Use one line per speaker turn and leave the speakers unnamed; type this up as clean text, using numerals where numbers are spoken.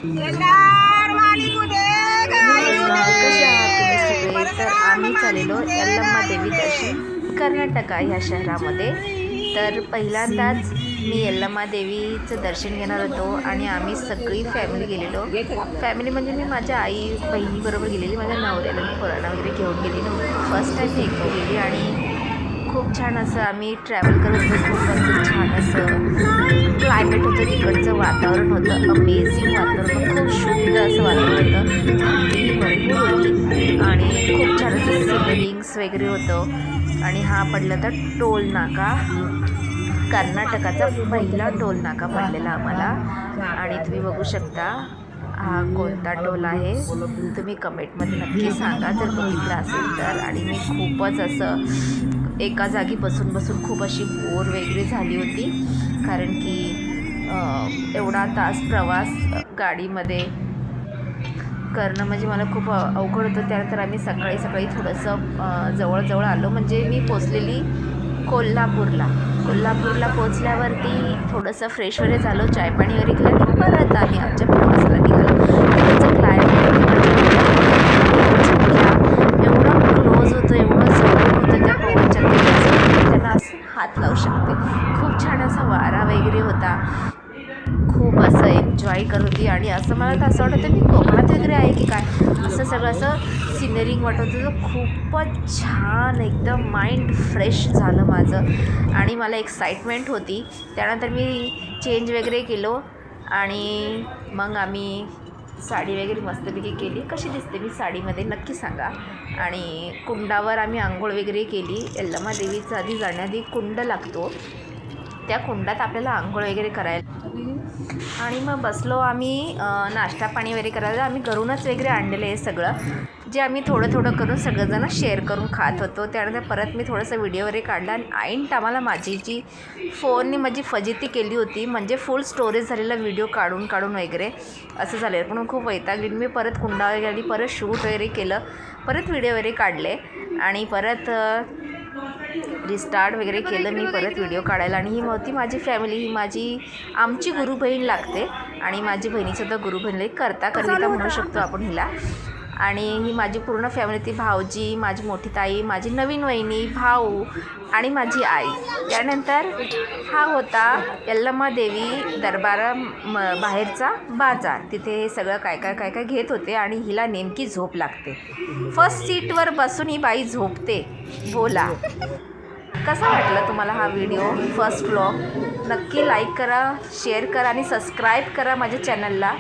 कसे आहात तुम्ही सगळे? तर आम्ही चाललेलो यल्लम्मा देवी दर्शन कर्नाटका ह्या शहरामध्ये. तर पहिल्यांदाच मी यल्लम्मा देवीचं दर्शन घेणार होतो आणि आम्ही सगळी फॅमिली गेलेलो. फॅमिली म्हणजे मी माझ्या आई बहिणीबरोबर गेलेली, माझ्या नवऱ्याला मी पुराणा वगैरे घेऊन गेली ना. फर्स्ट टाईम एकटी गेली आणि खूप छान असं आम्ही ट्रॅव्हल करत होतो. खूप असं छान असं क्लायमेट होतं, तिकडचं वातावरण होतं, अमेझिंग वातावरण, खूप शुद्ध असं वातावरण होतं. थंडी भरपूर होती आणि खूप छान असं सिनरिंग्स वगैरे होतं. आणि हा पडला तर टोल नाका, कर्नाटकाचा पहिला टोल नाका पडलेला आम्हाला. आणि तुम्ही बघू शकता हा कोणता टोल आहे, तुम्ही कमेंटमध्ये नक्की सांगा जर बघितला असेल तर. आणि मी खूपच असं एका जागी बसून खूप अशी बोर वगैरे झाली होती, कारण की एवढा तास प्रवास गाडीमध्ये करणं म्हणजे मला खूप अवघड होतं. त्यानंतर आम्ही सकाळी थोडंसं जवळ आलो, म्हणजे मी पोचलेली कोल्हापूरला पोचल्यावरती थोडंसं फ्रेश वगैरे झालो, चाय पाणी वगैरे केलं आणि परत आम्ही आमच्या प्रवासाला निघालो. तिकडचं क्लायमेट एवढं क्लोज होतं, एवढं जवळ होतं त्या पवनच्या त्यांना असं हात लावू शकते. खूप छान असा वारा वगैरे होता, खूप असं एन्जॉय करत होती. आणि असं मला तर असं वाटत होतं मी कोकणात वगैरे आहे की काय, असं सगळं असं सिनरिंग वाटत होतं. खूपच छान, एकदम माइंड फ्रेश झालं माझं आणि मला एक्साइटमेंट होती. त्यानंतर मी चेंज वगैरे केलो आणि मग आम्ही साडी वगैरे मस्तपैकी केली. कशी दिसते मी साडीमध्ये नक्की सांगा. आणि कुंडावर आम्ही आंघोळ वगैरे केली. यल्लम्मा देवीचा आधी जाण्याआधी कुंड लागतो, त्या कुंडात आपल्याला आंघोळ वगैरे करायला. आणि मग बसलो आम्ही नाश्ता पाणी वगैरे करायला. आम्ही घरूनच वगैरे आणलेलं आहे सगळं, जे आम्ही थोडं करून सगळंजणं शेअर करून खात होतो. त्यानंतर परत मी थोडंसं व्हिडिओ वगैरे काढला आणि ऐन टायमाला माझी जी फोनने माझी फजिती केली होती, म्हणजे फुल स्टोरेज झालेला व्हिडिओ काढून वगैरे असं झालेलं. पण खूप वैतागली मी. परत कुंडावर गेली, परत शूट वगैरे केलं, परत व्हिडिओ वगैरे काढले आणि परत रिस्टार्ट वगैरे केलं मी परत व्हिडिओ काढायला. आणि ही होती माझी फॅमिली, ही आमची गुरु बहीण लागते आणि माझी बहिणीसुद्धा गुरु बहीण करता म्हणू शकतो आपण हिला. आणि ही माझी पूर्ण फॅमिली, ती भाऊजी, माझी मोठी ताई, माझी नवीन वहिनी, भाऊ आणि माझी आई. त्यानंतर हा होता यल्लम्मा देवी बाहेरचा बाजार. तिथे हे सगळं काय घेत होते आणि हिला नेमकी झोप लागते. फर्स्ट सीटवर बसून ही बाई झोपते. बोला कसा वाटला तुम्हाला हा व्हिडिओ, फर्स्ट व्लॉग? नक्की लाईक करा, शेअर करा आणि सबस्क्राईब करा माझ्या चॅनलला.